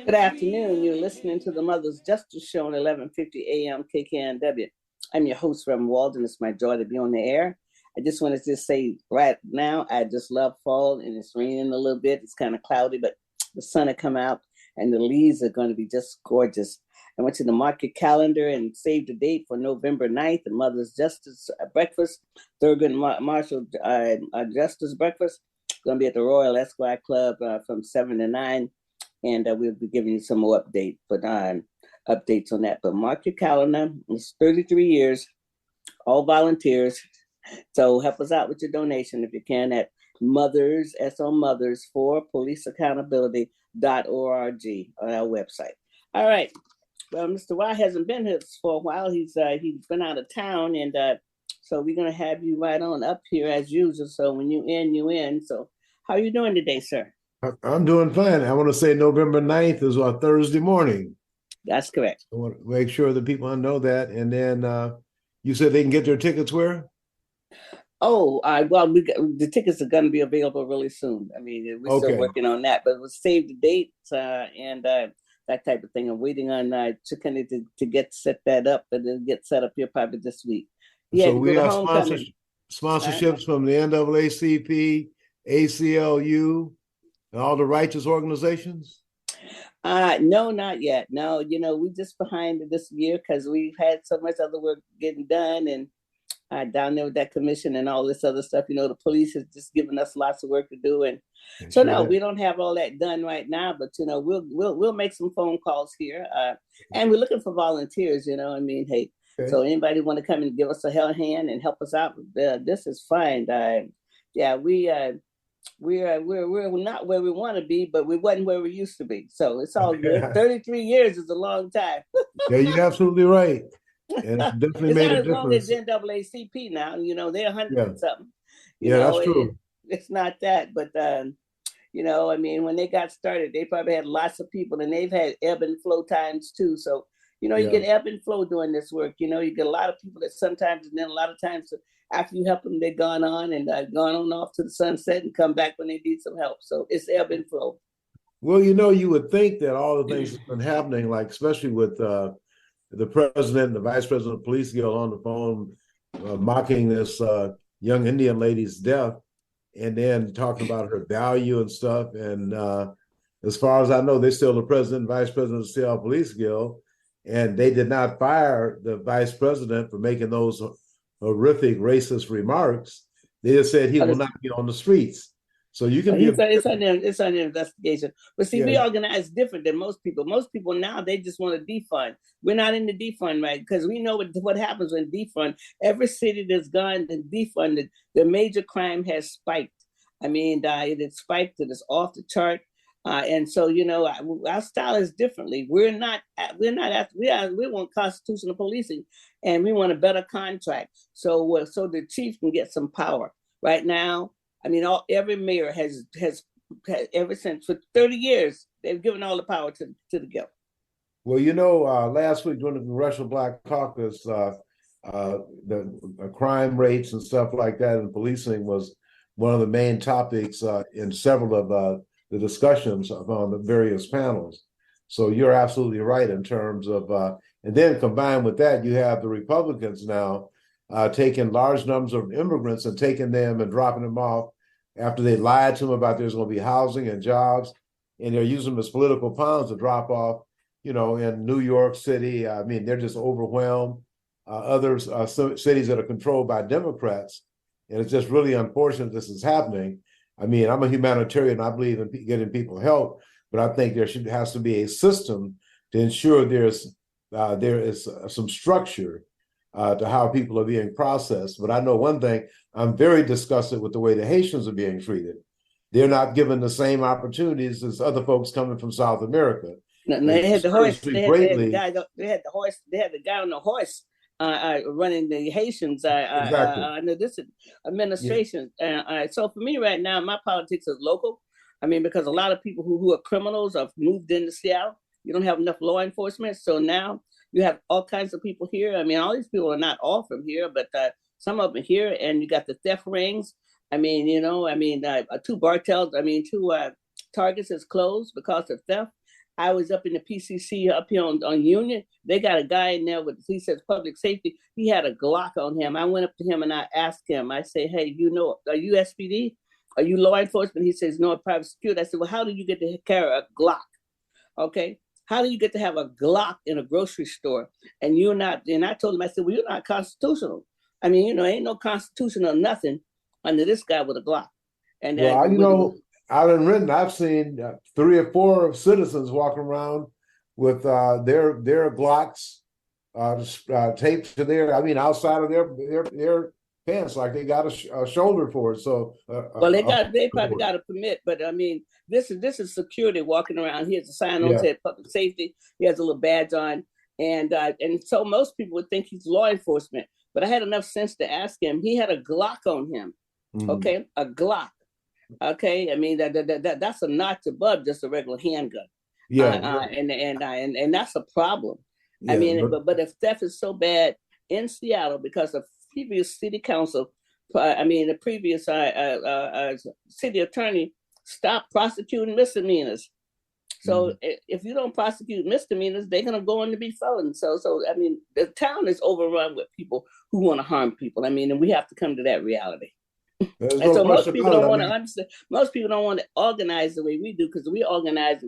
Good afternoon. You're listening to the Mother's Justice Show on 11:50 a.m. KKNW. I'm your host, Reverend Walden. It's my joy to be on the air. I just wanted to say right now, I just love fall, and it's raining a little bit. It's kind of cloudy, but the sun will come out, and the leaves are going to be just gorgeous. I want you to mark your calendar and save the date for November 9th, the Mother's Justice Breakfast, Thurgood Marshall Justice Breakfast. Going to be at the Royal Esquire Club from 7 to 9. And we'll be giving you some more updates on that. But mark your calendar. It's 33 years, all volunteers. So help us out with your donation if you can at Mothers, S-O Mothers for policeaccountability.org on our website. All right. Well, Mr. Y hasn't been here for a while. He's been out of town, and so we're going to have you right on up here as usual. So when you in, you in. So how are you doing today, sir? I'm doing fine. I want to say November 9th is our Thursday morning. That's correct. I want to make sure that people know that. And then you said they can get their tickets where? Oh, well, the tickets are going to be available really soon. I mean, we're still working on that, but we'll save the dates and that type of thing. I'm waiting on Chicken to get set that up, and then get set up here probably this week. Yeah, so we have sponsorships from the NAACP, ACLU, and all the righteous organizations? No, not yet. No, we just behind this year because we've had so much other work getting done, and down there with that commission and all this other stuff. The police has just given us lots of work to do, and so no, we don't have all that done right now. But we'll make some phone calls here, and we're looking for volunteers. Hey, so anybody want to come and give us a hand and help us out? This is fine. We're not where we want to be, but we wasn't where we used to be. So it's all good. 33 years is a long time. Yeah, you're absolutely right. And it's definitely made a difference. It's not as long as NAACP now. They're 100 and something. That's true. It's not that, but when they got started, they probably had lots of people, and they've had ebb and flow times too. So you get ebb and flow doing this work. You get a lot of people that sometimes, and then a lot of times after you help them, they've gone on and gone on off to the sunset and come back when they need some help. So it's ebb and flow. Well, you would think that all the things that's been happening, like especially with the president and the vice president of the police guild on the phone mocking this young Indian lady's death, and then talking about her value and stuff. And as far as I know, they're still the president and vice president of the Seattle Police Guild, and they did not fire the vice president for making those horrific racist remarks. They just said he will not be on the streets. So you can it's under investigation. But see, we organize different than most people. Most people now, they just want to defund. We're not in the defund, right? Because we know what happens when defund. Every city that's gone and defunded, the major crime has spiked. I mean, it spiked. It is off the chart. And so, our style is differently. We want constitutional policing, and we want a better contract. So the chief can get some power. Right now, I mean, every mayor has ever since for 30 years, they've given all the power to the guild. Well, last week during the Congressional Black Caucus, the crime rates and stuff like that in policing was one of the main topics in several of the discussions on the various panels. So you're absolutely right in terms of, and then combined with that, you have the Republicans now taking large numbers of immigrants and taking them and dropping them off after they lied to them about there's going to be housing and jobs, and they're using them as political pawns to drop off, in New York City. I mean, they're just overwhelmed. Others, cities that are controlled by Democrats, and it's just really unfortunate this is happening. I mean, I'm a humanitarian. I believe in getting people help, but I think has to be a system to ensure there is some structure to how people are being processed. But I know one thing, I'm very disgusted with the way the Haitians are being treated. They're not given the same opportunities as other folks coming from South America. No, they had the horse. They had the guy on the horse running the Haitians. Under this administration. So for me right now, my politics is local. I mean, because a lot of people who are criminals have moved into Seattle. You don't have enough law enforcement. So now you have all kinds of people here. I mean, all these people are not all from here, but some of them are here. And you got the theft rings. I mean, two Bartels, two Targets is closed because of theft. I was up in the PCC up here on Union. They got a guy in there with, he says public safety. He had a Glock on him. I went up to him and I asked him, I say, hey, are you SPD? Are you law enforcement? He says, no, private security. I said, well, how do you get to carry a Glock? Okay. How do you get to have a Glock in a grocery store and you're not? And I told him, I said, well, you're not constitutional. I mean, ain't no constitution or nothing under this guy with a Glock. And well, I've seen 3 or 4 citizens walking around with their Glocks taped to outside of their pants, like they got a shoulder for it. So, well, they probably got a permit, but I mean, this is security walking around. He has a sign on said public safety. He has a little badge on, and so most people would think he's law enforcement. But I had enough sense to ask him. He had a Glock on him. Mm-hmm. Okay, a Glock. Okay, I mean that's a notch above just a regular handgun. Yeah, and that's a problem. Yeah, I mean, but if theft is so bad in Seattle because of previous city council, the previous city attorney stopped prosecuting misdemeanors. So if you don't prosecute misdemeanors, they're gonna go on to be felons. So I mean, the town is overrun with people who want to harm people. I mean, and we have to come to that reality. And so most people don't want to understand. Most people don't want to organize the way we do because we organize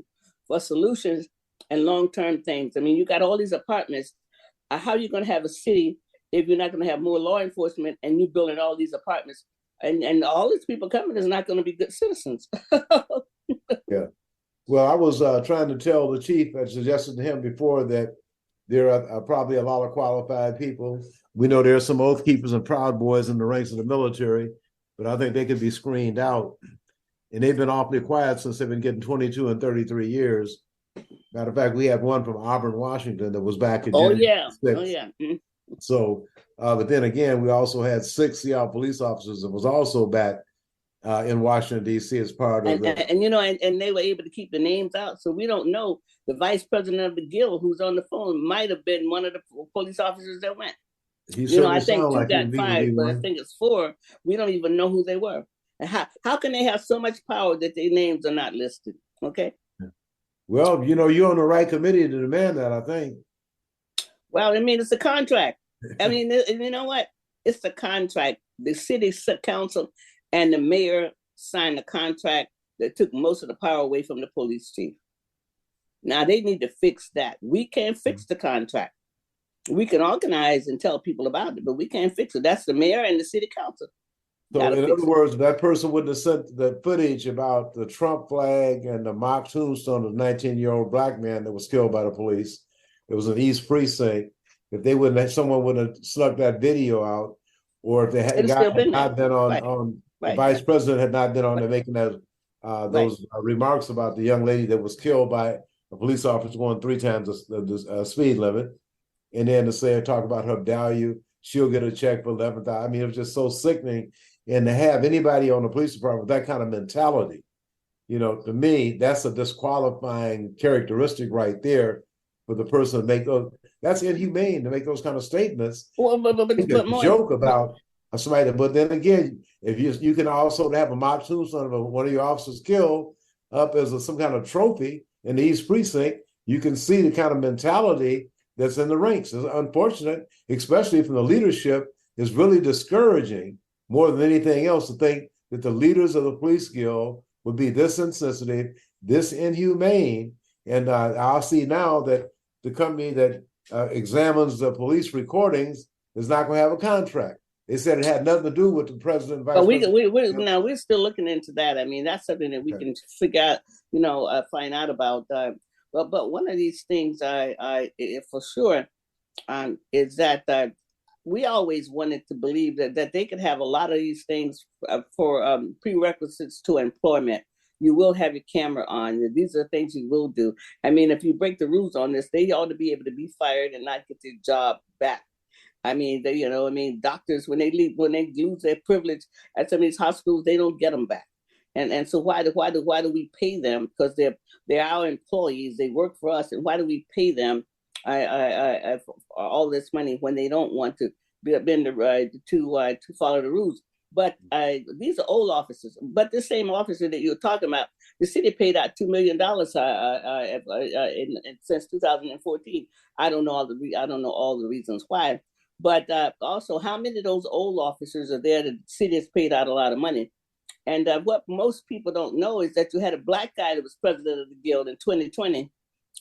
for solutions and long-term things. I mean, you got all these apartments. How are you going to have a city if you're not going to have more law enforcement and you building all these apartments and all these people coming is not going to be good citizens? Yeah. Well, I was trying to tell the chief, I suggested to him before that there are probably a lot of qualified people. We know there are some oath keepers and proud boys in the ranks of the military, but I think they could be screened out. And they've been awfully quiet since they've been getting 22 and 33 years. Matter of fact, we had one from Auburn, Washington that was back in January 6th. Oh, yeah. Mm-hmm. So, but then again, we also had 6 Seattle police officers that was also back in Washington, D.C. as part of it. And they were able to keep the names out. So we don't know. The vice president of the Guild, who's on the phone, might have been one of the police officers that went. I think 2 like got fired, but I think it's 4. We don't even know who they were. And how can they have so much power that their names are not listed? Okay. Well, you're on the right committee to demand that, I think. Well, I mean, it's a contract. I mean, you know what? It's a contract. The city council and the mayor signed a contract that took most of the power away from the police chief. Now, they need to fix that. We can't fix the contract. We can organize and tell people about it, but we can't fix it. That's the mayor and the city council. So in other words, that person wouldn't have sent the footage about the Trump flag and the mock tombstone of the 19-year-old black man that was killed by the police. It was an East Precinct. If someone would have snuck that video out, or if they had not been on the vice president had not been on there making those remarks about the young lady that was killed by a police officer going 3 times the speed limit. And then to talk about her value, she'll get a check for $11,000. I mean, it was just so sickening. And to have anybody on the police department with that kind of mentality, to me, that's a disqualifying characteristic right there for the person to make those. That's inhumane to make those kind of statements. Well, but joke about somebody. But then again, if you can also have a mock tombstone of one of your officers killed up as some kind of trophy in the East Precinct, you can see the kind of mentality that's in the ranks. It's unfortunate, especially from the leadership. It's really discouraging more than anything else to think that the leaders of the police guild would be this insensitive, this inhumane. And I'll see now that the company that examines the police recordings is not going to have a contract. They said it had nothing to do with the president and vice president. Now we're still looking into that. I mean, that's something that we can figure out, find out about. But one of these things I for sure is that we always wanted to believe that they could have a lot of these things for prerequisites to employment. You will have your camera on. These are things you will do. I mean, if you break the rules on this, they ought to be able to be fired and not get their job back. I mean, doctors, when they lose their privilege at some of these hospitals, they don't get them back. And so why do we pay them? Because they're our employees. They work for us. And why do we pay them all this money when they don't want to bend to follow the rules? But these are old officers. But the same officer that you're talking about, the city paid out $2 million since 2014. I don't know all the reasons why. But also, how many of those old officers are there that the city has paid out a lot of money? And what most people don't know is that you had a black guy that was president of the guild in 2020.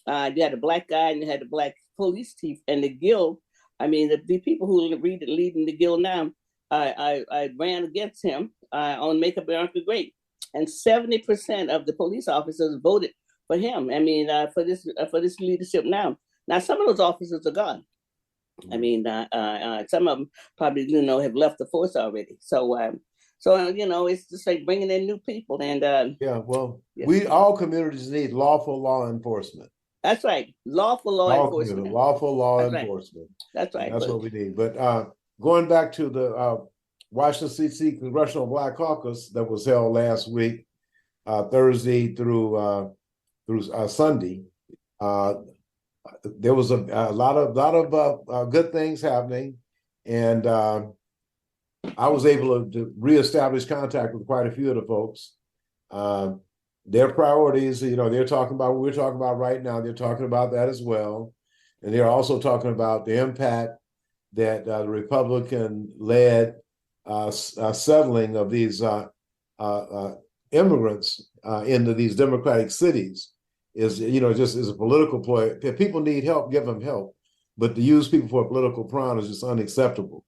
You had a black guy and you had a black police chief, and the guild. I mean, the people who are leading the guild now, I ran against him on Make America Great, and 70% of the police officers voted for him. I mean, for this leadership now. Now, some of those officers are gone. I mean, some of them probably have left the force already. So it's just like bringing in new people. And we all communities need lawful law enforcement. That's right, lawful law enforcement. Lawful law enforcement. That's right. That's what we need. But going back to the Washington D.C. Congressional Black Caucus that was held last week, Thursday through Sunday, there was a lot of good things happening, and I was able to reestablish contact with quite a few of the folks. Their priorities, they're talking about what we're talking about right now. They're talking about that as well, and they're also talking about the impact that the Republican-led settling of these immigrants into these democratic cities is, just is a political ploy. If people need help, give them help. But to use people for a political pawn is just unacceptable.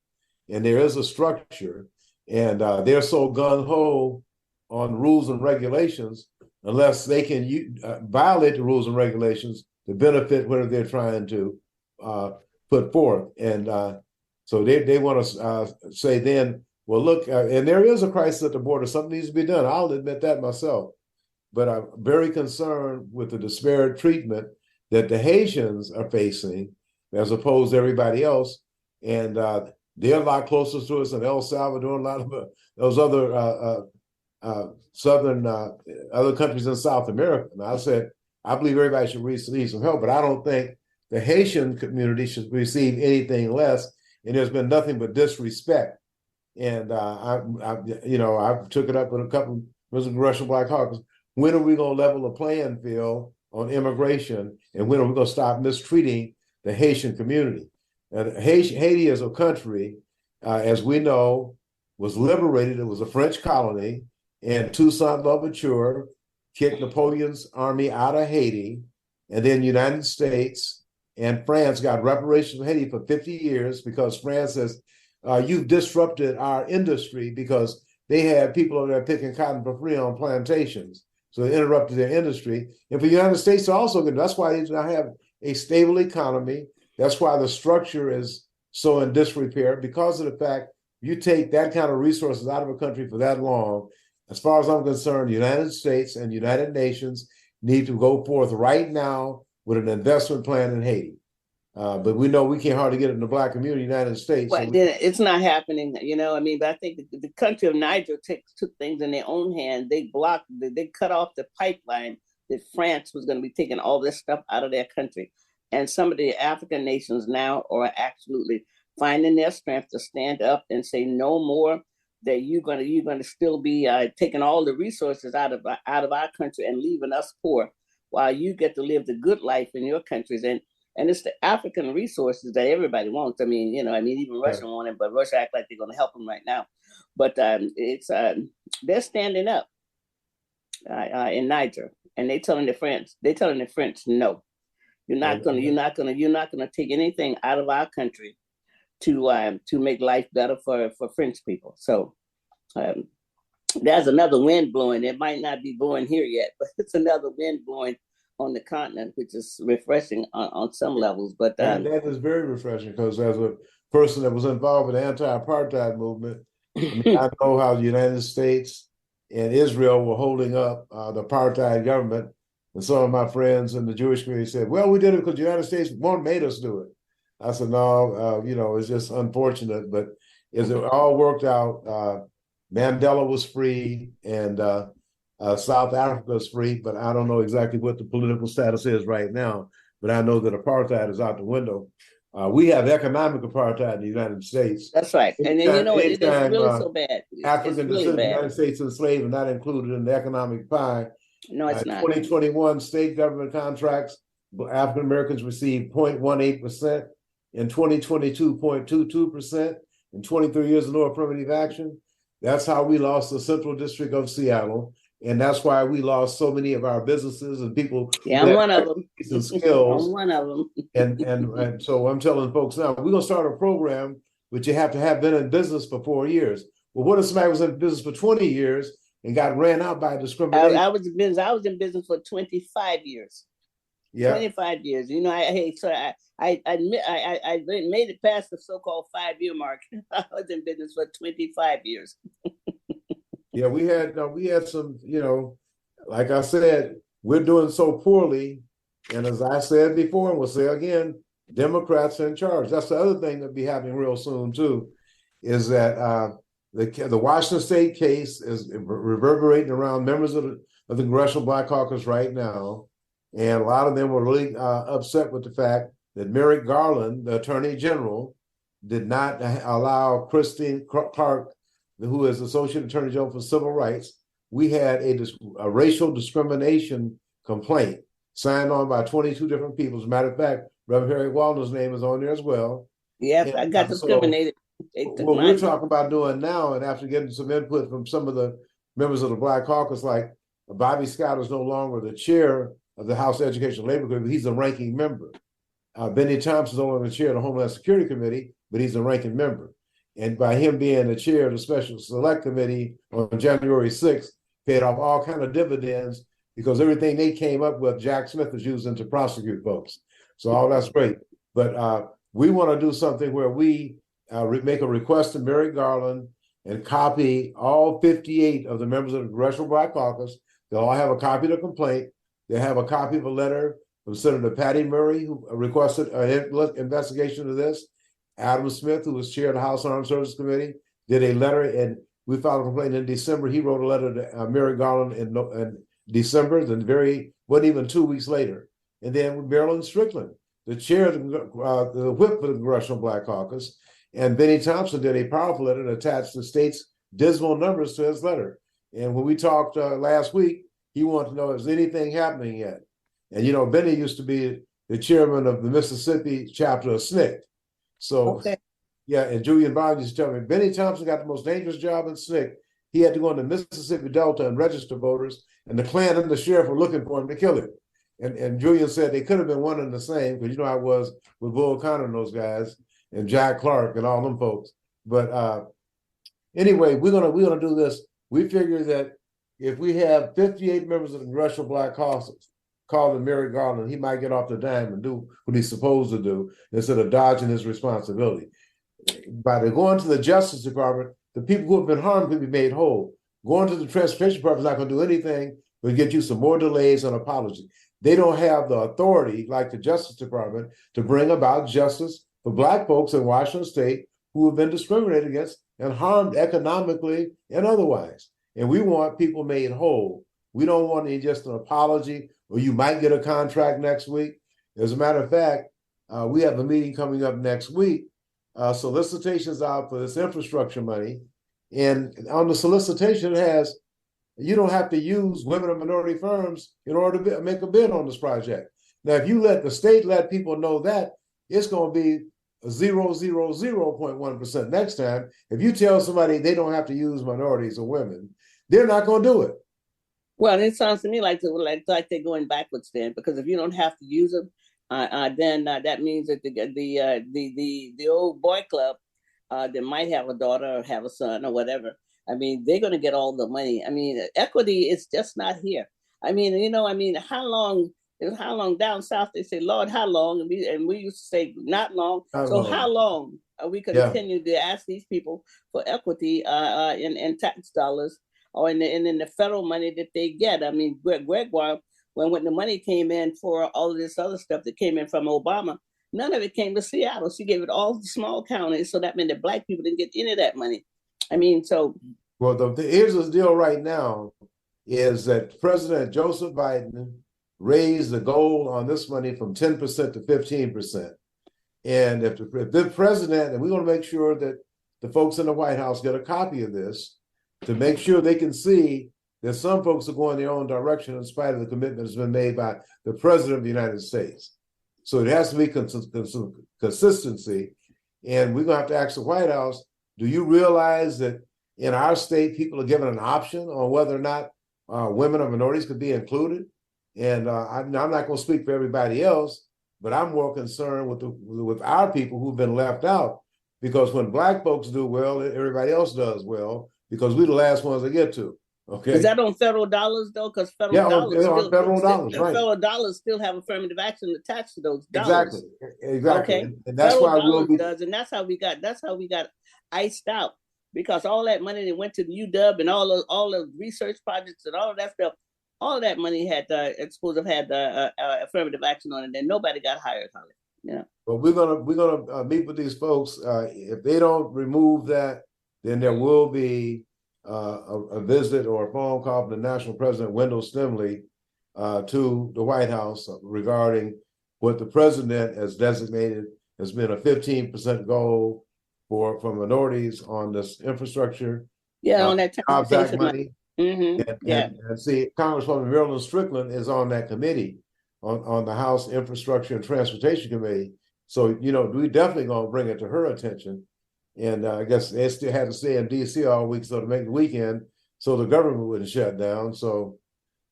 And there is a structure, and they're so gung-ho on rules and regulations, unless they can violate the rules and regulations to benefit what they're trying to put forth. And so they want to say then, well, look, and there is a crisis at the border. Something needs to be done. I'll admit that myself. But I'm very concerned with the disparate treatment that the Haitians are facing as opposed to everybody else. And they're a lot closer to us than El Salvador, a lot of those other other countries in South America. And I said, I believe everybody should receive some help, but I don't think the Haitian community should receive anything less. And there's been nothing but disrespect. And I took it up with a couple of Congressional Black Caucus. When are we going to level the playing field on immigration? And when are we going to stop mistreating the Haitian community? And Haiti as a country, as we know, was liberated. It was a French colony, and Toussaint Louverture kicked Napoleon's army out of Haiti, and then the United States and France got reparations from Haiti for 50 years because France says, you've disrupted our industry because they had people over there picking cotton for free on plantations. So they interrupted their industry. And for the United States, also good. That's why they now have a stable economy. That's why the structure is so in disrepair, because of the fact you take that kind of resources out of a country for that long. As far as I'm concerned, the United States and United Nations need to go forth right now with an investment plan in Haiti. But we know we can't hardly get it in the Black community in the United States. Well, it's not happening, but I think the country of Niger took things in their own hand. They cut off the pipeline that France was going to be taking all this stuff out of their country. And some of the African nations now are absolutely finding their strength to stand up and say no more, that you're going to still be taking all the resources out of our country and leaving us poor while you get to live the good life in your countries. And it's the African resources that everybody wants. I mean, even Russia want it, but Russia act like they're going to help them right now. But they're standing up in Niger, and they're telling the French, no, you're not going to take anything out of our country to make life better for French people. So there's another wind blowing. It might not be blowing here yet, but it's another wind blowing on the continent, which is refreshing on some levels. But that is very refreshing, because as a person that was involved with the anti-apartheid movement, I know how the United States and Israel were holding up the apartheid government. And some of my friends in the Jewish community said, well, we did it because the United States made us do it. I said, no, it's just unfortunate. But as it all worked out, Mandela was free, and South Africa is free, but I don't know exactly what the political status is right now. But I know that apartheid is out the window. We have economic apartheid in the United States. That's right. And then it's Anytime really so bad. It's African really descent, the bad. United States enslaved and not included in the economic pie. No, it's not. 2021 state government contracts, African Americans received 0.18%. In 2022, 0.22%. In 23 years of no affirmative action. That's how we lost the Central District of Seattle. And that's why we lost so many of our businesses and people. Yeah, I'm one of them. And skills. I'm one of them. and so I'm telling folks now, we're going to start a program, but you have to have been in business for 4 years. Well, what if somebody was in business for 20 years and got ran out by discrimination? I was in business for 25 years. Yeah. 25 years. I admit I made it past the so-called 5-year mark. I was in business for 25 years. Yeah, we had some, like I said, we're doing so poorly. And as I said before, and we'll say again, Democrats are in charge. That's the other thing that'll be happening real soon too, is that the Washington State case is reverberating around members of the Congressional Black Caucus right now. And a lot of them were really upset with the fact that Merrick Garland, the Attorney General, did not allow Christine Clark, who is Associate Attorney General for Civil Rights. We had a racial discrimination complaint signed on by 22 different people. As a matter of fact, Reverend Harry Walden's name is on there as well. Yes, I got discriminated. What we're talking about doing now, and after getting some input from some of the members of the Black Caucus, like Bobby Scott is no longer the chair of the House Education and Labor Committee, he's the ranking member. Benny Thompson is no longer the chair of the Homeland Security Committee, but he's the ranking member. And by him being the chair of the Special Select Committee on January 6th, paid off all kind of dividends because everything they came up with, Jack Smith is using to prosecute folks. So all that's great. But we want to do something where we make a request to Merrick Garland and copy all 58 of the members of the Congressional Black Caucus. They'll all have a copy of the complaint. They have a copy of a letter from Senator Patty Murray, who requested an investigation of this. Adam Smith, who was chair of the House Armed Services Committee, did a letter, and we filed a complaint in December. He wrote a letter to Merrick Garland in December, then wasn't even 2 weeks later. And then with Marilyn Strickland, the chair of the whip for the Congressional Black Caucus, and Benny Thompson did a powerful letter and attached the state's dismal numbers to his letter. And when we talked last week, he wanted to know if there's anything happening yet. And Benny used to be the chairman of the Mississippi chapter of SNCC. So, okay. Yeah, and Julian Bond used to tell me, Benny Thompson got the most dangerous job in SNCC. He had to go into Mississippi Delta and register voters, and the Klan and the sheriff were looking for him to kill him. And Julian said they could have been one and the same, because how it was with Bull Connor and those guys, and Jack Clark and all them folks. But anyway, we're gonna do this. We figure that if we have 58 members of the Congressional Black Caucus called Merrick Garland, he might get off the dime and do what he's supposed to do instead of dodging his responsibility. By going to the Justice Department, the people who have been harmed can be made whole. Going to the Transportation Department is not going to do anything but get you some more delays and apologies. They don't have the authority, like the Justice Department, to bring about justice for Black folks in Washington State who have been discriminated against and harmed economically and otherwise. And we want people made whole. We don't want just an apology, or you might get a contract next week. As a matter of fact, we have a meeting coming up next week. Solicitations out for this infrastructure money. And on the solicitation, it has, you don't have to use women or minority firms in order to make a bid on this project. Now, if you let the state let people know that, it's going to be 0.1% next time. If you tell somebody they don't have to use minorities or women, they're not going to do it. Well, it sounds to me like they're going backwards then, because if you don't have to use them, then that means that the old boy club that might have a daughter or have a son or whatever, I mean, they're going to get all the money. I mean, equity is just not here. I mean, how long down south they say, Lord, how long? And we used to say, not long. How long are we continue to ask these people for equity in tax dollars or in the federal money that they get? I mean, Gregoire, when the money came in for all of this other stuff that came in from Obama, none of it came to Seattle. She gave it all to small counties, so that meant that Black people didn't get any of that money. I mean, so. Well, here's the deal right now is that President Joseph Biden raised the goal on this money from 10% to 15%. And if the president, and we're going to make sure that the folks in the White House get a copy of this to make sure they can see that some folks are going their own direction in spite of the commitment that's been made by the president of the United States. So it has to be consistency. And we're going to have to ask the White House, do you realize that in our state, people are given an option on whether or not women or minorities could be included? And I'm not going to speak for everybody else, but I'm more concerned with our people who've been left out, because when Black folks do well, everybody else does well, because we're the last ones to get to. Okay. Is that on federal dollars though? Because federal dollars, right. Federal dollars still have affirmative action attached to those dollars. Exactly. Okay. And that's federal why dollars does, and that's how we got iced out, because all that money that went to the UW and all the research projects and all of that stuff, all of that money had supposed to have had affirmative action on it, and nobody got hired on it. Yeah. But we're gonna meet with these folks. If they don't remove that, then there will be a visit or a phone call from the national president, Wendell Stimley, to the White House regarding what the president has designated has been a 15% goal for minorities on this infrastructure. Yeah, on that Jobs Act money. Mm-hmm. And see, Congresswoman Marilyn Strickland is on that committee, on the House Infrastructure and Transportation Committee. So, we definitely going to bring it to her attention. And I guess they still had to stay in D.C. all week so to make the weekend so the government wouldn't shut down. So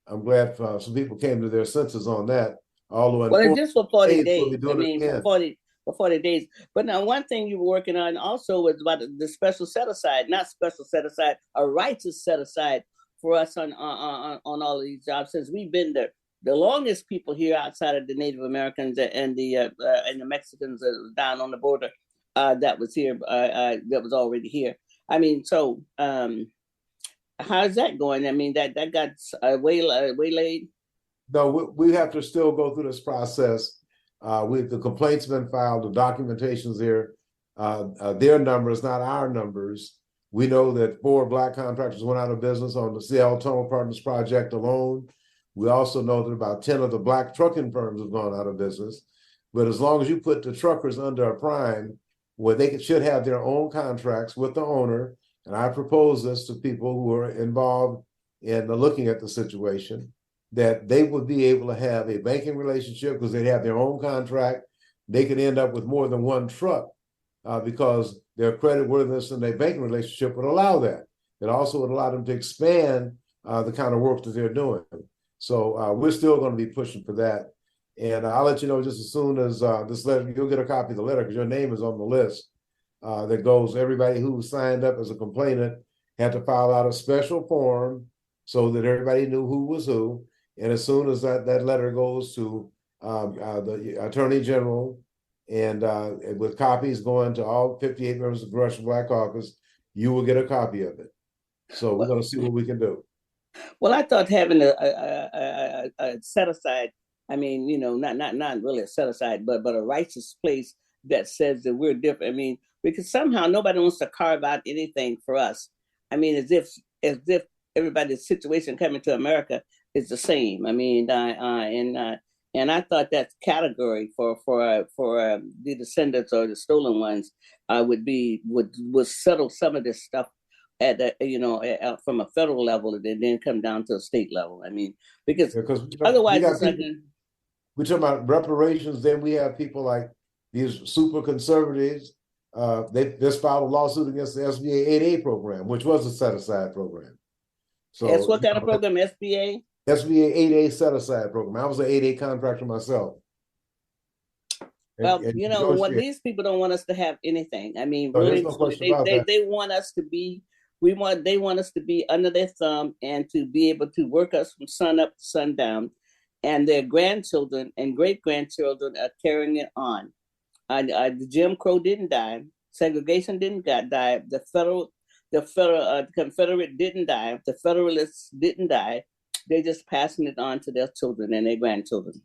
I'm glad some people came to their senses on that. Although it's just for 40 days. For 40 days. But now one thing you were working on also was about the special set aside, not special set aside, a righteous set aside for us on all of these jobs, since we've been the longest people here outside of the Native Americans and the Mexicans down on the border. That was here, that was already here. I mean, so how's that going? I mean, that got waylaid. No, we have to still go through this process. The complaint's been filed, the documentation's there. Their numbers, not our numbers. We know that 4 Black contractors went out of business on the Seattle Tunnel Partners project alone. We also know that about 10 of the Black trucking firms have gone out of business. But as long as you put the truckers under a prime, where they should have their own contracts with the owner, and I propose this to people who are involved in looking at the situation, that they would be able to have a banking relationship because they'd have their own contract. They could end up with more than one truck because their creditworthiness and their banking relationship would allow that. It also would allow them to expand the kind of work that they're doing. So we're still going to be pushing for that. And I'll let you know just as soon as this letter, you'll get a copy of the letter because your name is on the list that goes, everybody who signed up as a complainant had to file out a special form so that everybody knew who was who. And as soon as that letter goes to the Attorney General and with copies going to all 58 members of the Congressional Black Caucus, you will get a copy of it. So we're going to see what we can do. Well, I thought having a set aside, I mean, not really a set aside, but a righteous place that says that we're different. I mean, because somehow nobody wants to carve out anything for us. I mean, as if everybody's situation coming to America is the same. I mean, and I thought that category for the descendants or the stolen ones would settle some of this stuff at from a federal level and then come down to a state level. I mean, because otherwise it's like we're talking about reparations. Then we have people like these super conservatives. They just filed a lawsuit against the SBA 8A program, which was a set aside program. So that's what kind of program? SBA 8A set aside program. I was an 8A contractor myself. Well, these people don't want us to have anything. I mean, really, they want us to be. They want us to be under their thumb and to be able to work us from sun up to sundown, and their grandchildren and great grandchildren are carrying it on. The Jim Crow didn't die. Segregation didn't die. The Confederate didn't die. The Federalists didn't die. They're just passing it on to their children and their grandchildren.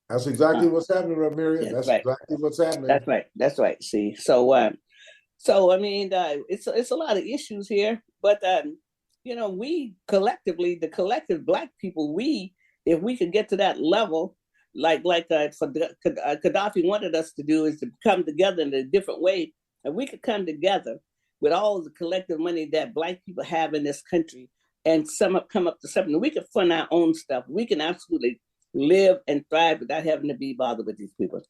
That's exactly what's happening, Miriam. That's right. Exactly what's happening. That's right. See, so I mean, it's a lot of issues here, but we collectively, the collective Black people, if we could get to that level, Gaddafi wanted us to do, is to come together in a different way. And we could come together with all the collective money that Black people have in this country and come up to something. We can fund our own stuff. We can absolutely live and thrive without having to be bothered with these people.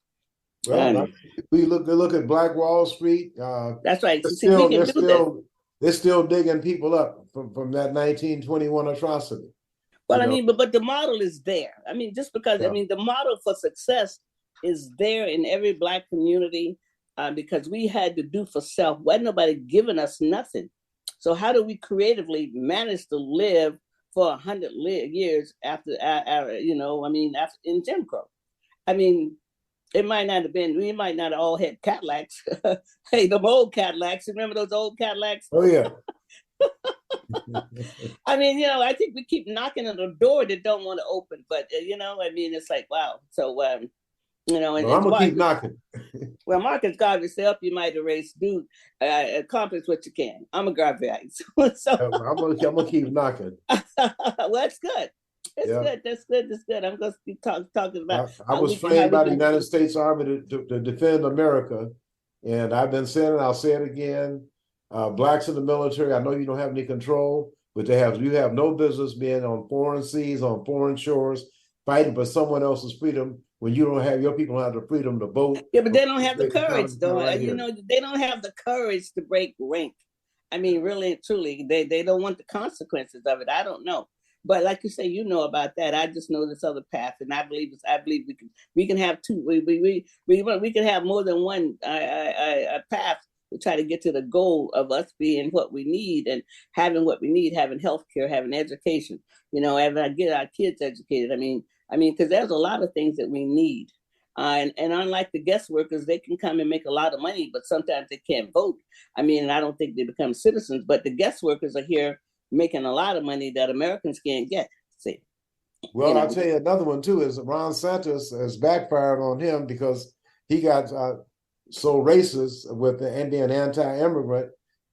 Well, we look at Black Wall Street. That's right. They're still digging people up from that 1921 atrocity. Well, I mean, but the model is there. I mean, just because, I mean, the model for success is there in every Black community because we had to do for self. Wasn't nobody giving us nothing. So how do we creatively manage to live for 100 years after in Jim Crow? I mean, it might not have been, we might not have all had Cadillacs. Hey, them old Cadillacs, remember those old Cadillacs? Oh, yeah. I mean, I think we keep knocking on the door that don't want to open, but I mean, it's like, wow. So, and I'm gonna keep knocking. Well, Marcus Garvey said, "Up you might erase, do accomplish what you can." I'm a Garvey. So I'm gonna keep knocking. Well, that's good. That's good. I'm gonna keep talking about. I was trained by the United States Army to defend America, and I've been saying it. I'll say it again. Blacks in the military, I know you don't have any control, but you have no business being on foreign seas, on foreign shores, fighting for someone else's freedom when you don't have, your people don't have the freedom to vote. Yeah, but they don't have the courage, though. They don't have the courage to break rank. I mean, really and truly, they don't want the consequences of it. I don't know. But like you say, you know about that. I just know this other path, and I believe we can have two. We can have more than one path to try to get to the goal of us being what we need and having what we need, having healthcare, having education. Having I get our kids educated. I mean, because there's a lot of things that we need. And unlike the guest workers, they can come and make a lot of money, but sometimes they can't vote. I mean, and I don't think they become citizens, but the guest workers are here making a lot of money that Americans can't get. See. Well, I'll tell you another one too, is Ron DeSantis has backfired on him because he got so racist with and being anti-immigrant.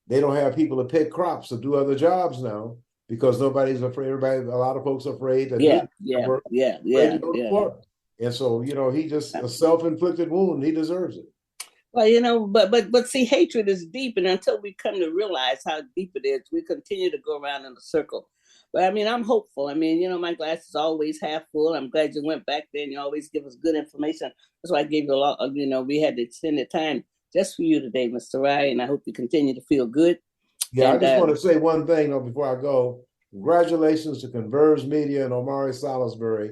They don't have people to pick crops to do other jobs now because nobody's afraid. A lot of folks are afraid that And so, he just a self-inflicted wound. He deserves it. Well, but see, hatred is deep, and until we come to realize how deep it is, we continue to go around in a circle. But I mean, I'm hopeful. I mean, my glass is always half full. I'm glad you went back there and you always give us good information. That's why I gave you a lot of, we had to extend the time just for you today, Mr. Rye, and I hope you continue to feel good. Yeah, and I just want to say one thing before I go. Congratulations to Converge Media and Omari Salisbury.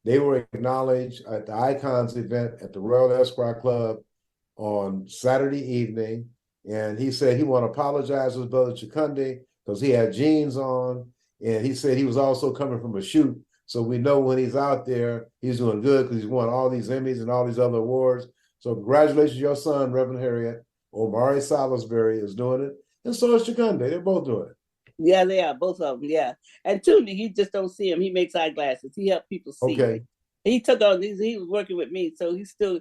They were acknowledged at the Icons event at the Royal Esquire Club on Saturday evening. And he said he want to apologize to his brother Chikundi because he had jeans on. And he said he was also coming from a shoot. So we know when he's out there, he's doing good because he's won all these Emmys and all these other awards. So congratulations, your son, Reverend Harriet. Omari Salisbury is doing it. And so is Chikundi. They're both doing it. Yeah, they are, both of them, yeah. And Toonie, you just don't see him. He makes eyeglasses. He helps people see. Okay. He took on these, he was working with me, so he's still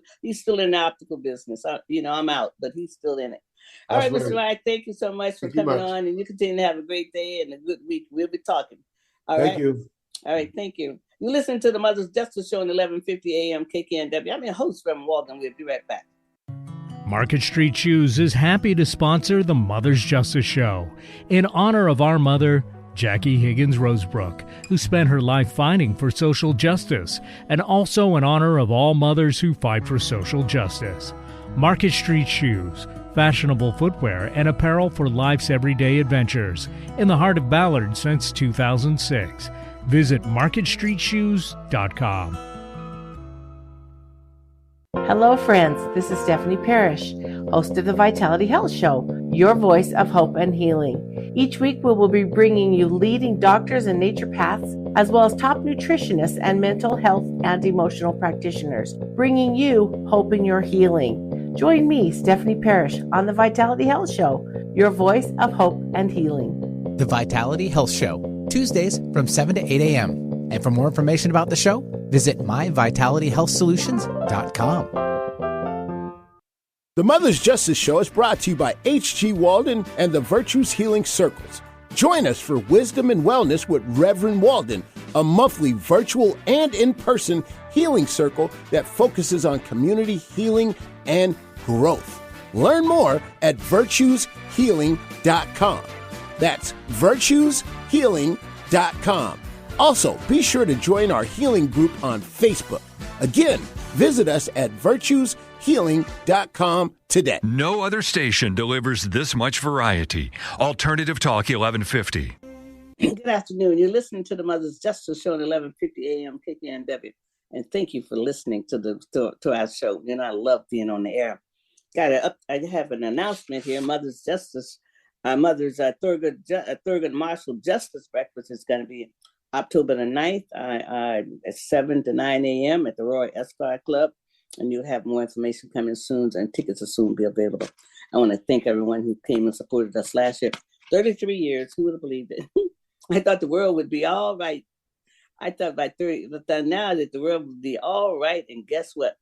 in the optical business. I'm out, but he's still in it. All right, Mr. Rye, thank you so much for coming on, and you continue to have a great day and a good week. We'll be talking. Thank you. All right, thank you. You listen to the Mother's Justice Show on 1150 AM KKNW. I'm your host, Reverend Walden. We'll be right back. Market Street Shoes is happy to sponsor the Mother's Justice Show in honor of our mother, Jackie Higgins Rosebrook, who spent her life fighting for social justice, and also in honor of all mothers who fight for social justice. Market Street Shoes, fashionable footwear and apparel for life's everyday adventures, in the heart of Ballard since 2006. Visit marketstreetshoes.com. Hello, friends. This is Stephanie Parrish, host of the Vitality Health Show, your voice of hope and healing. Each week, we will be bringing you leading doctors and naturopaths, as well as top nutritionists and mental health and emotional practitioners, bringing you hope in your healing. Join me, Stephanie Parrish, on the Vitality Health Show, your voice of hope and healing. The Vitality Health Show, Tuesdays from 7 to 8 a.m. And for more information about the show, visit myvitalityhealthsolutions.com. The Mother's Justice Show is brought to you by H.G. Walden and the Virtues Healing Circles. Join us for Wisdom and Wellness with Reverend Walden, a monthly virtual and in-person Healing Circle that focuses on community healing and growth. Learn more at virtueshealing.com. That's virtueshealing.com. Also, be sure to join our healing group on Facebook. Again, visit us at virtueshealing.com today. No other station delivers this much variety. Alternative Talk 1150. Good afternoon. You're listening to the Mother's Justice Show at 11:50 a.m. KKNW. And thank you for listening to our show. You know, I love being on the air. I have an announcement here. Mother's Justice, Mother's Thurgood Marshall Justice Breakfast is going to be October the 9th at 7 to 9 a.m. at the Roy Esquire Club. And you'll have more information coming soon, and tickets will soon be available. I want to thank everyone who came and supported us last year. 33 years, who would have believed it? I thought the world would be all right. I thought by 30, but now that the world would be all right, and guess what?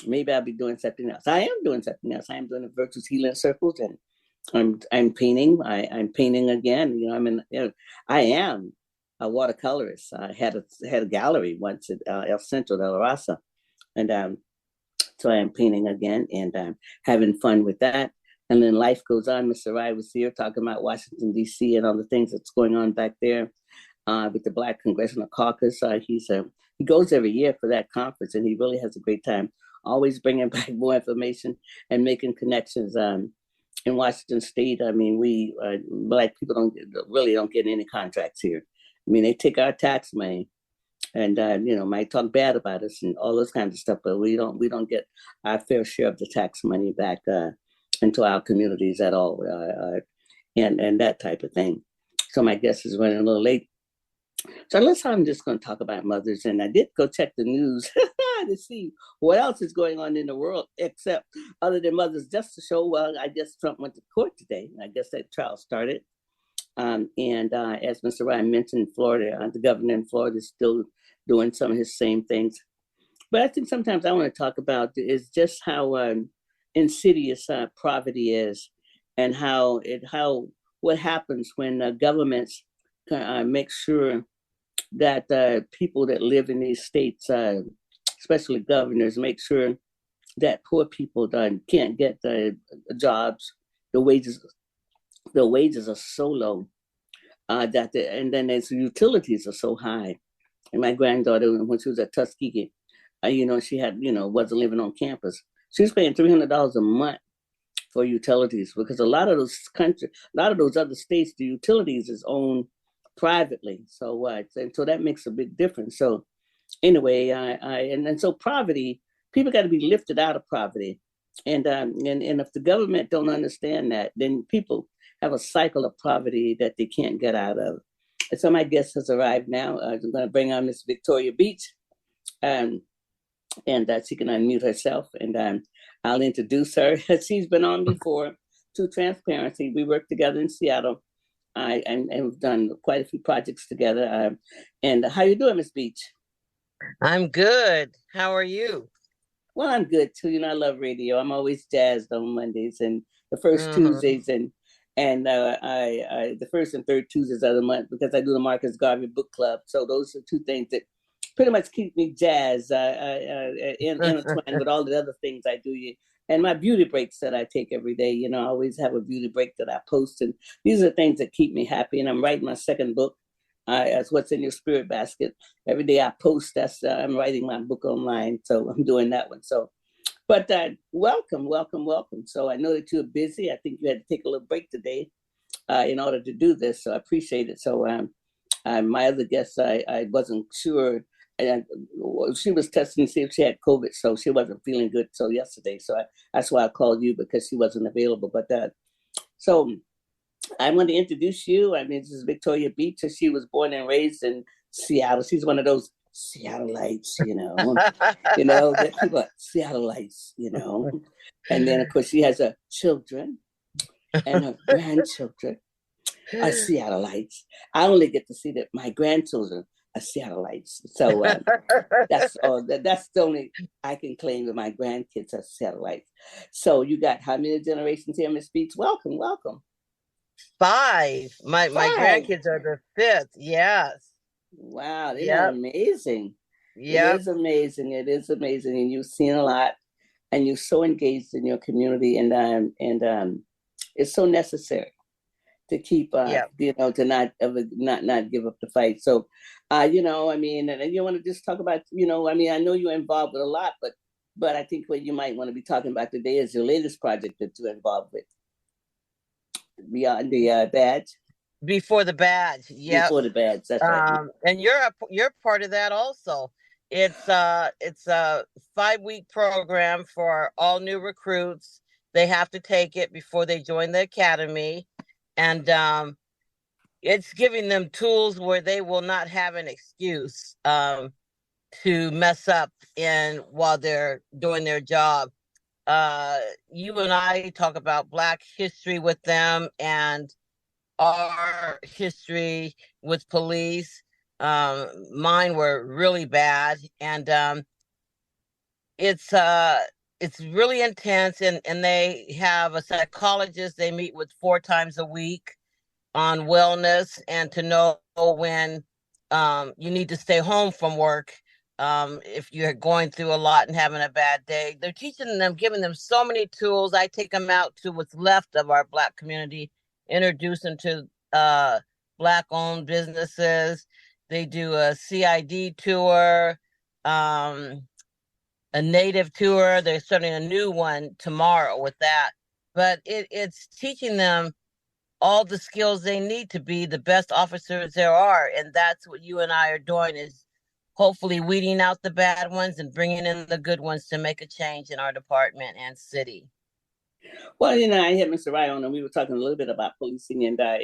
Maybe I'll be doing something else. I am doing something else. I am doing the Virtues Healing Circles, and I'm painting. I'm painting again. You know, I am a watercolorist. I had a gallery once at El Centro de la Raza, and so I am painting again, and I'm having fun with that. And then life goes on. Mr. Rye was here talking about Washington, D.C. and all the things that's going on back there with the Black Congressional Caucus. He goes every year for that conference, and he really has a great time, always bringing back more information and making connections in Washington State. I mean, we Black people don't get any contracts here. I mean, they take our tax money and, might talk bad about us and all those kinds of stuff, but we don't get our fair share of the tax money back into our communities at all, and that type of thing. So my guest is running a little late. So I'm just going to talk about mothers. And I did go check the news to see what else is going on in the world, except other than Mother's Justice Show. Well, I guess Trump went to court today. I guess that trial started. As Mr. Ryan mentioned, Florida, the governor in Florida is still doing some of his same things. But I think sometimes I want to talk about is just how insidious poverty is, and what happens when governments make sure that people that live in these states, especially governors, make sure that poor people can't get jobs. The wages are so low and then the utilities are so high. And my granddaughter, when she was at Tuskegee, she had wasn't living on campus. She was paying $300 a month for utilities, because a lot of those other states, the utilities is owned privately. So so that makes a big difference. So anyway, so poverty, people got to be lifted out of poverty, and if the government don't understand that, then people have a cycle of poverty that they can't get out of. And so my guest has arrived now. I'm going to bring on Miss Victoria Beach, and she can unmute herself, and I'll introduce her. She's been on before to Transparency. We worked together in Seattle. And we've done quite a few projects together. And how you doing, Miss Beach? I'm good. How are you? Well, I'm good too. I love radio. I'm always jazzed on Mondays and the first Tuesdays, and the first and third Tuesdays of the month, because I do the Marcus Garvey Book Club. So those are two things that pretty much keep me jazzed, intertwined with all the other things I do. And my beauty breaks that I take every day, I always have a beauty break that I post. And these are things that keep me happy. And I'm writing my second book, as What's in Your Spirit Basket. Every day I post, I'm writing my book online. So I'm doing that one. So, but welcome. So I know that you're busy. I think you had to take a little break today in order to do this. So I appreciate it. So my other guest, I wasn't sure. And she was testing to see if she had COVID, so she wasn't feeling good till yesterday. So that's why I called you, because she wasn't available. But so I'm going to introduce you. I mean, this is Victoria Beach. She was born and raised in Seattle. She's one of those Seattleites, that people are Seattleites, And then, of course, she has her children and her grandchildren are Seattleites. I only get to see that my grandchildren are Seattleites. So that's the only I can claim that my grandkids are Seattleites. So you got how many generations here, Miss Beach? Welcome. 5. My grandkids are the 5th. Yes. Wow, they are amazing. It Yep. is amazing. It is amazing, and you've seen a lot, and you're so engaged in your community, and it's so necessary to keep, Yep. to not ever not give up the fight. So, I mean, and you want to just talk about, I mean, I know you're involved with a lot, but I think what you might want to be talking about today is your latest project that you're involved with, beyond the badge, Before the badge. Yep. before the badge. That's right. And you're part of that also. It's a 5-week program for all new recruits. They have to take it before they join the academy, and it's giving them tools where they will not have an excuse to mess up in while they're doing their job. You and I talk about Black history with them and our history with police. Mine were really bad, and it's really intense. And they have a psychologist they meet with 4 times a week on wellness and to know when you need to stay home from work if you're going through a lot and having a bad day. They're teaching them, giving them so many tools. I take them out to what's left of our Black community, introduce them to Black-owned businesses. They do a CID tour, a native tour. They're starting a new one tomorrow with that. But it's teaching them all the skills they need to be the best officers there are. And that's what you and I are doing, is hopefully weeding out the bad ones and bringing in the good ones to make a change in our department and city. Well, I had Mr. Rye on, and we were talking a little bit about policing, and I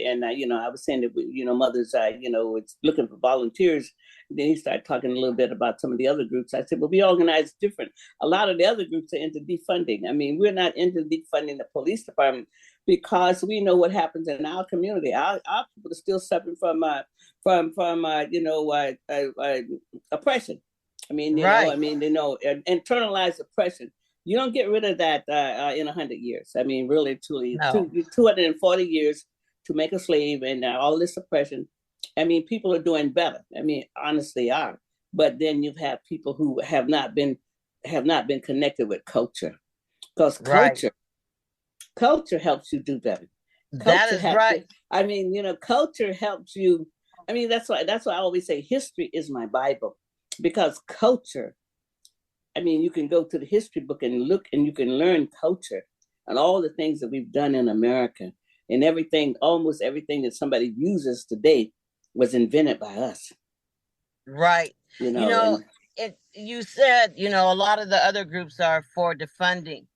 was saying that mothers, it's looking for volunteers. And then he started talking a little bit about some of the other groups. I said, well, we organize different. A lot of the other groups are into defunding. I mean, we're not into defunding the police department because we know what happens in our community. Our people are still suffering from oppression. I mean, Right. internalized oppression. You don't get rid of that in 100 years. I mean, really, truly, No. 240 years to make a slave and all this oppression. I mean, people are doing better. I mean, honestly, are. But then you have people who have not been connected with culture, because culture helps you do better. That is right. I mean, culture helps you. I mean, that's why I always say history is my Bible, because culture. I mean, you can go to the history book and look, and you can learn culture and all the things that we've done in America, and almost everything that somebody uses today was invented by us. Right. You said, a lot of the other groups are for defunding.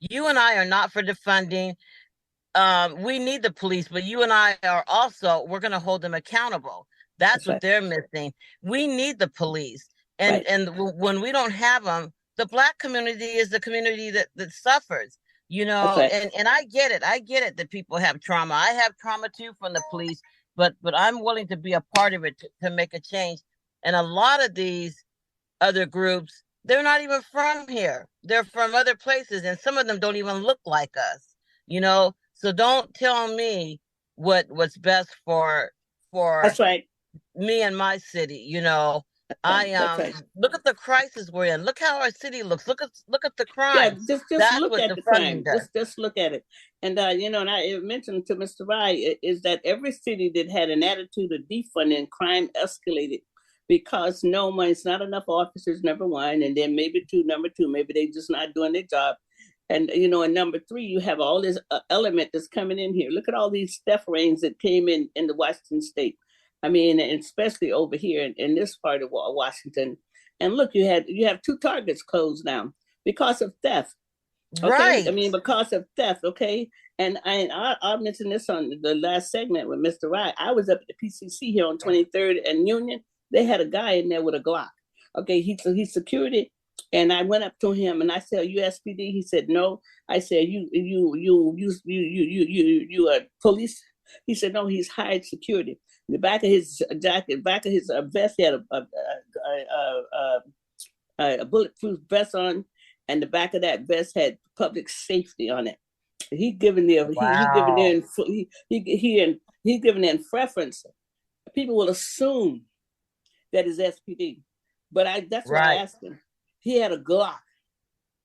You and I are not for defunding. We need the police, but you and I are also, we're going to hold them accountable. That's what they're missing. We need the police. And when we don't have them, the Black community is the community that suffers, and I get it. I get it that people have trauma. I have trauma too from the police, but I'm willing to be a part of it to make a change. And a lot of these other groups, they're not even from here. They're from other places, and some of them don't even look like us, So don't tell me what's best for That's right. me and my city, Look at the crisis we're in. Look how our city looks. Look at the crime. Yeah, just look at the crime. Just look at it. And and I mentioned to Mr. Rye is that every city that had an attitude of defunding, crime escalated, because it's not enough officers, number one, and then number two, maybe they just not doing their job. And and number three, you have all this element that's coming in here. Look at all these theft rings that came in the Washington state. I mean, and especially over here in this part of Washington. And look, you have 2 targets closed now because of theft. Okay? Right. I mean, because of theft. Okay. And I mentioned this on the last segment with Mr. Rye. I was up at the PCC here on 23rd and Union. They had a guy in there with a Glock. Okay. He's security. And I went up to him and I said, USPD? He said, no. I said, you are police? He said, no, he's hired security. In the back of his jacket, back of his vest, he had a bulletproof vest on, and the back of that vest had public safety on it. He's giving them preference. People will assume that is SPD. But that's why I asked him. He had a Glock.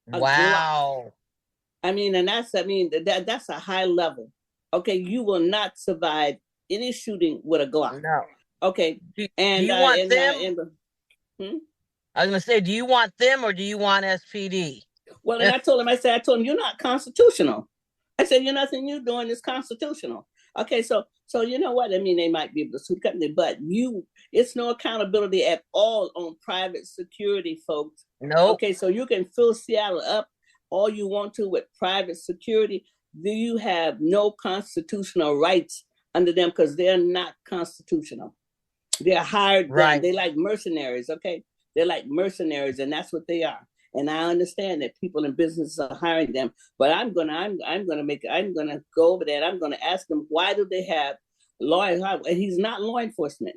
Wow. Glock. I mean, and that's a high level. Okay, you will not survive any shooting with a Glock. No. Okay. Do you want them? I was gonna say, do you want them or do you want SPD? Well, and I told him, you're not constitutional. I said, you're nothing you're doing is constitutional. Okay, so you know what? I mean, they might be able to sue the company, but it's no accountability at all on private security, folks. No. Okay, so you can fill Seattle up all you want to with private security. You have no constitutional rights under them because they're not constitutional. They're hired gun. They like mercenaries, okay? They're like mercenaries, and that's what they are. And I understand that people in business are hiring them, but I'm gonna go over there and I'm gonna ask them, why do they have law? He's not law enforcement.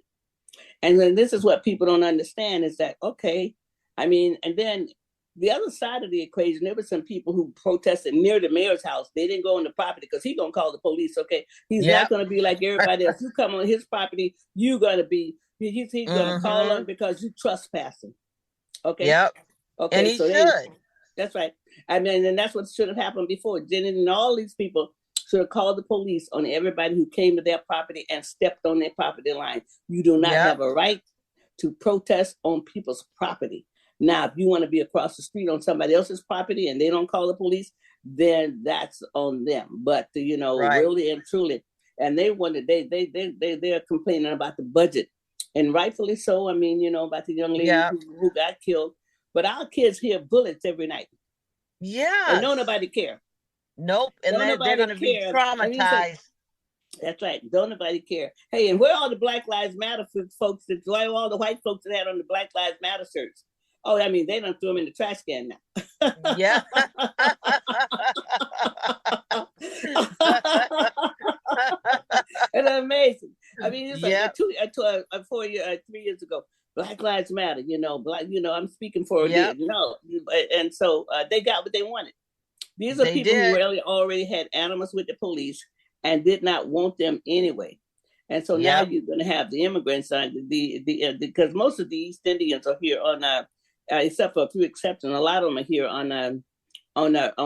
And then this is what people don't understand is that, okay, I mean, and then the other side of the equation, there were some people who protested near the mayor's house. They didn't go on the property because he's gonna call the police. Okay, he's not gonna be like everybody else. You come on his property, you're gonna be. He's gonna call them because you trespassing. Okay. Yep. Okay. And he should. That's right. I mean, and that's what should have happened before. Janet and all these people should have called the police on everybody who came to their property and stepped on their property line. You do not have a right to protest on people's property. Now, if you want to be across the street on somebody else's property and they don't call the police, then that's on them. But really and truly, and they're complaining about the budget, and rightfully so. I mean, about the young lady who got killed. But our kids hear bullets every night. Yeah, and don't nobody care. Nope, and they're going to be traumatized. That's right. Don't nobody care. Hey, and where are all the Black Lives Matter folks? Why all the white folks that had on the Black Lives Matter shirts? Oh, I mean, they done threw them in the trash can now. Yeah. It's amazing. I mean, it's like 3 years ago. Black Lives Matter, I'm speaking for it. And so they got what they wanted. These are people who really already had animals with the police and did not want them anyway. And so now you're going to have the immigrants, because most of the East Indians are here on, except for a few exceptions, a lot of them are here on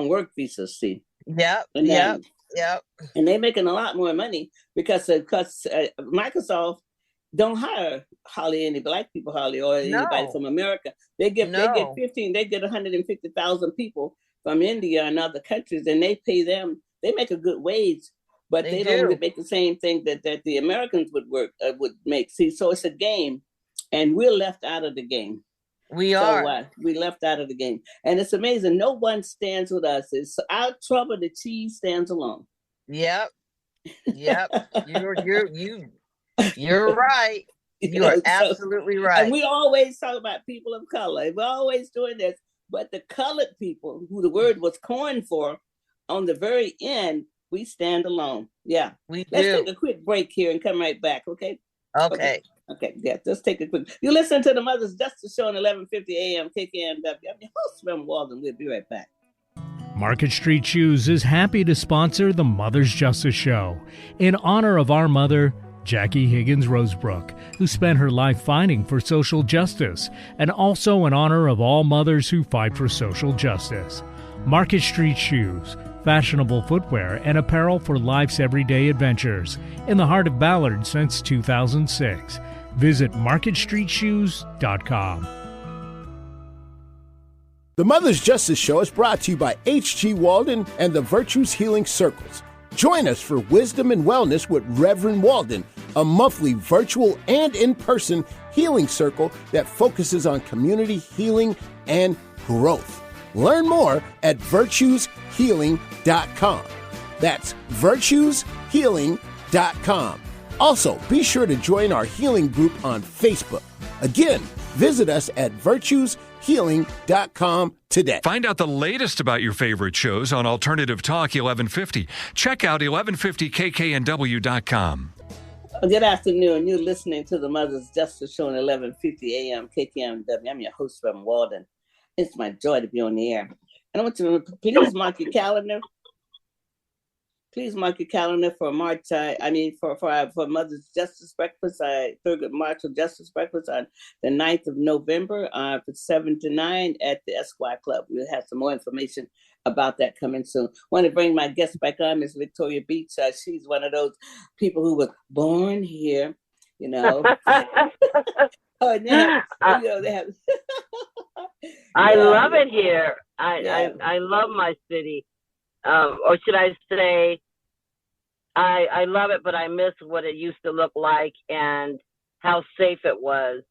work visas. See. Yep. And they're making a lot more money because Microsoft don't hire hardly any Black people, or anybody from America. They get 150,000 people from India and other countries, and they pay them. They make a good wage, but they don't make the same thing that the Americans would make. See, so it's a game, and we're left out of the game. We are. We left out of the game, and it's amazing. No one stands with us. It's our trouble. The cheese stands alone. Yep. You're right. You are absolutely right. And we always talk about people of color. We're always doing this, but the colored people, who the word was coined for, on the very end, we stand alone. Yeah, Let's take a quick break here and come right back. Okay. Okay. Yeah, let's take a quick. You listen to the Mother's Justice Show on 1150 AM KKNW. I'm your host, Rem Walden. We'll be right back. Market Street Shoes is happy to sponsor the Mother's Justice Show in honor of our mother, Jackie Higgins Rosebrook, who spent her life fighting for social justice, and also in honor of all mothers who fight for social justice. Market Street Shoes, fashionable footwear and apparel for life's everyday adventures, in the heart of Ballard since 2006. Visit marketstreetshoes.com. The Mother's Justice Show is brought to you by H.G. Walden and the Virtues Healing Circles. Join us for Wisdom and Wellness with Reverend Walden, a monthly virtual and in-person healing circle that focuses on community healing and growth. Learn more at virtueshealing.com. That's virtueshealing.com. Also, be sure to join our healing group on Facebook. Again, visit us at virtueshealing.com today. Find out the latest about your favorite shows on Alternative Talk 1150. Check out 1150kknw.com. Good afternoon. You're listening to the Mother's Justice Show on 1150 AM KKNW. I'm your host, Rem Walden. It's my joy to be on the air. And I want you to please mark your calendar. please mark your calendar for March. For Mother's Justice Breakfast, Thurgood Marshall Justice Breakfast on the 9th of November, from 7 to 9 at the Esquire Club. We'll have some more information about that coming soon. Want to bring my guest back on, Miss Victoria Beach. She's one of those people who was born here, you know. Oh, and they have. I love it here. I love my city. Or should I say, I love it, but I miss what it used to look like and how safe it was.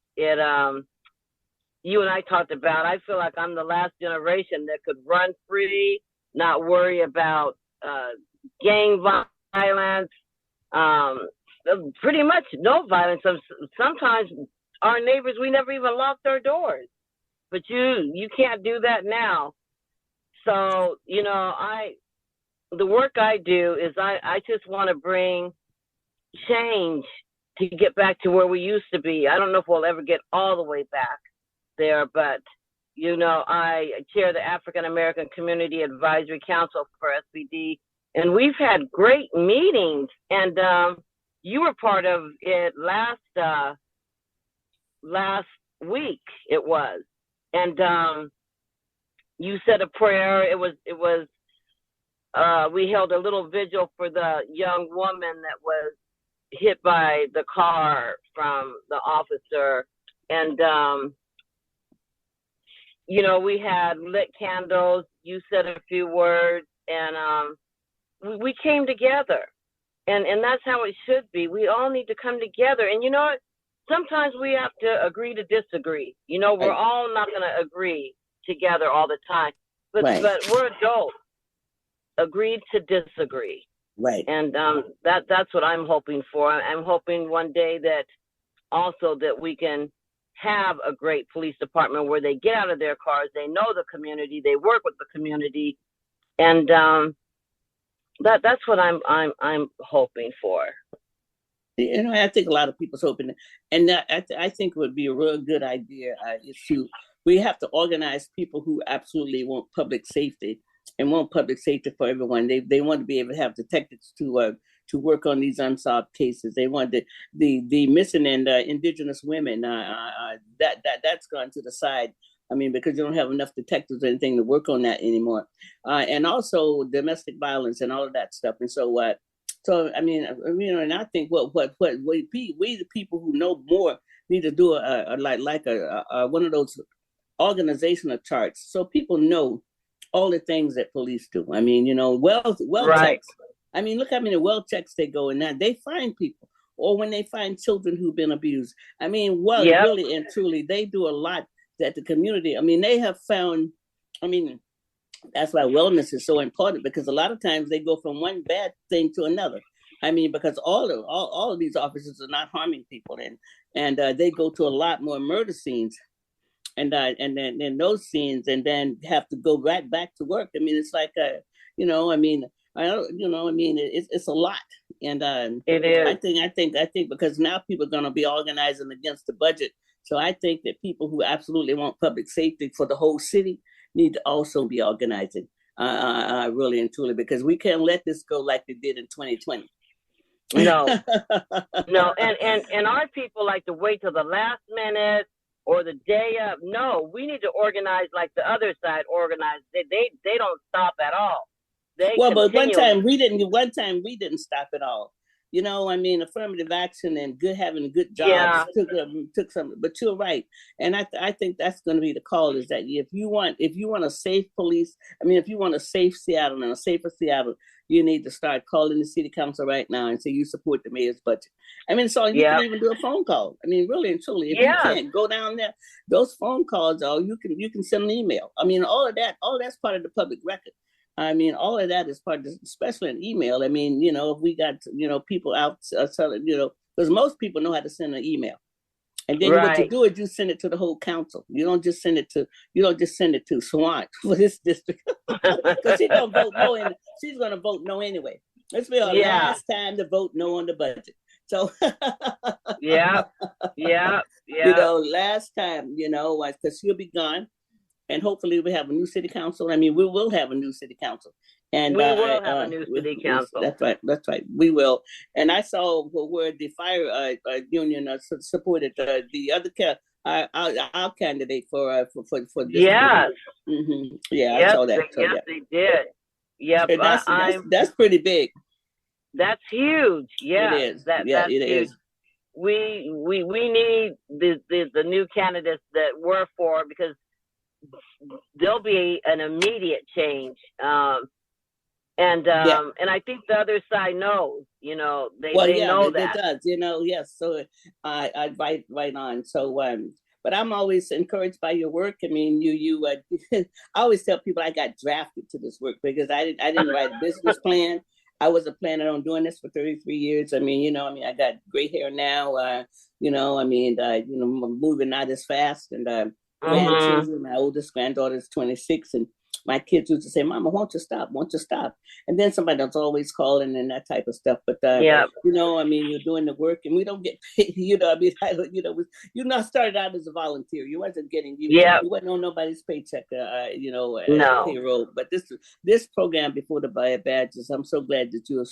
You and I talked about, I feel like I'm the last generation that could run free, not worry about gang violence, pretty much no violence. Sometimes our neighbors, we never even locked our doors, but you can't do that now. So, the work I do is I just want to bring change to get back to where we used to be. I don't know if we'll ever get all the way back there, but, I chair the African American Community Advisory Council for SBD, and we've had great meetings, and you were part of it last week, it was, and you said a prayer. It was we held a little vigil for the young woman that was hit by the car from the officer, and we had lit candles. You said a few words, and we came together, and that's how it should be. We all need to come together, and you know what? Sometimes we have to agree to disagree. We're all not going to agree together all the time, but we're adults. Agreed to disagree. Right. And that's what I'm hoping for. I'm hoping one day that we can have a great police department where they get out of their cars, they know the community, they work with the community, and that's what I'm hoping for. I think a lot of people's hoping, and I think it would be a real good idea we have to organize people who absolutely want public safety and want public safety for everyone. They want to be able to have detectives to work on these unsolved cases. They want the missing and indigenous women. That's gone to the side. I mean, because you don't have enough detectives or anything to work on that anymore, and also domestic violence and all of that stuff. And so So I mean, and I think what we the people who know more need to do a one of those organizational charts so people know all the things that police do. I mean, well checks. I mean, look how many well checks they go in now. They find people, or when they find children who've been abused. I mean, really and truly, they do a lot that the community. I mean, they have found. I mean, that's why wellness is so important, because a lot of times they go from one bad thing to another. I mean, because all of these officers are not harming people, and they go to a lot more murder scenes. And then those scenes, and then have to go right back to work. I mean, it's like, it's a lot, and it is. I think because now people are going to be organizing against the budget. So I think that people who absolutely want public safety for the whole city need to also be organizing, really and truly, because we can't let this go like they did in 2020. No, and our people like to wait till the last minute or the day up. No, we need to organize like the other side organized. They don't stop at all. But one time we didn't stop at all. I mean, affirmative action and having good jobs took some. But you're right, and I think that's going to be the call. Is that if you want a safe police, I mean, if you want a safe Seattle and a safer Seattle, you need to start calling the city council right now and say you support the mayor's budget. I mean, so you can even do a phone call. I mean, really and truly, if you can't go down there, those phone calls, or you can send an email. I mean, all that's part of the public record. I mean, all of that is part of this, especially an email. I mean, if we got, people out selling, because most people know how to send an email. And then what you do is you send it to the whole council. You don't just send it to Swan for this district. Because she's going to vote no anyway. This will be our last time to vote no on the budget. So yeah. last time, because she'll be gone. and hopefully we have a new city council. I mean, we will have a new city council. And we will have a new city council. That's right. That's right. We will. And I saw where the fire union supported the other our candidate for this. Yes. Mm-hmm. Yeah, yes, I saw that. They did. Yep. That's pretty big. That's huge. Yeah, it is. That's it huge. is. We need the new candidates that we're for, because there'll be an immediate change. And I think the other side knows, they know that. It does, yes. So I right on. So, but I'm always encouraged by your work. I mean, you I always tell people I got drafted to this work because I didn't write a business plan. I wasn't planning on doing this for 33 years. I mean, I got gray hair now. Moving not as fast, and grandchildren. My oldest granddaughter is 26, and my kids used to say, "Mama, won't you stop? Won't you stop?" And then somebody else always calling and that type of stuff. But you're doing the work, and we don't get paid. You started out as a volunteer. You wasn't getting you wasn't on nobody's paycheck. Payroll. But this program before the badges, I'm so glad that you're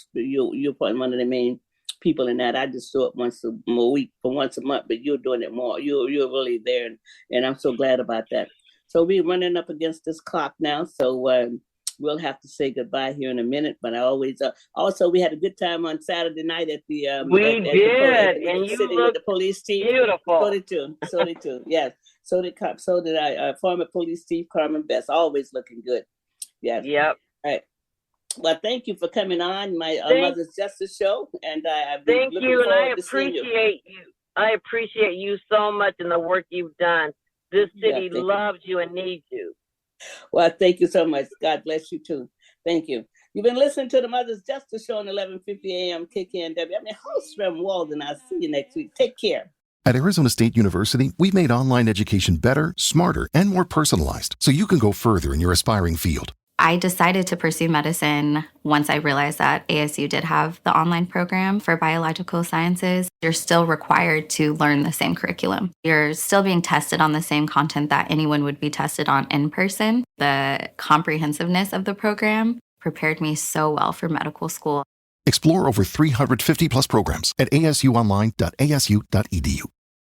one of the main people in that. I just do it once a week for once a month, but you're doing it more. You're really there, and I'm so glad about that. So we're running up against this clock now, so we'll have to say goodbye here in a minute. But I always also we had a good time on Saturday night at the and you sitting with the police chief. Beautiful. So did too. Yes. So did our former police chief Carmen Best. Always looking good. Yes. Yep. All right. Well, thank you for coming on my Mother's Justice Show, and I've been thank you, and I appreciate you. I appreciate you so much and the work you've done. This city loves you and needs you. Well, thank you so much. God bless you too. Thank you. You've been listening to the Mother's Justice Show on 1150 AM KKNW. I'm your host from Walden. I'll see you next week. Take care. At Arizona State University, we've made online education better, smarter, and more personalized so you can go further in your aspiring field. I decided to pursue medicine once I realized that ASU did have the online program for biological sciences. You're still required to learn the same curriculum. You're still being tested on the same content that anyone would be tested on in person. The comprehensiveness of the program prepared me so well for medical school. Explore over 350 plus programs at asuonline.asu.edu.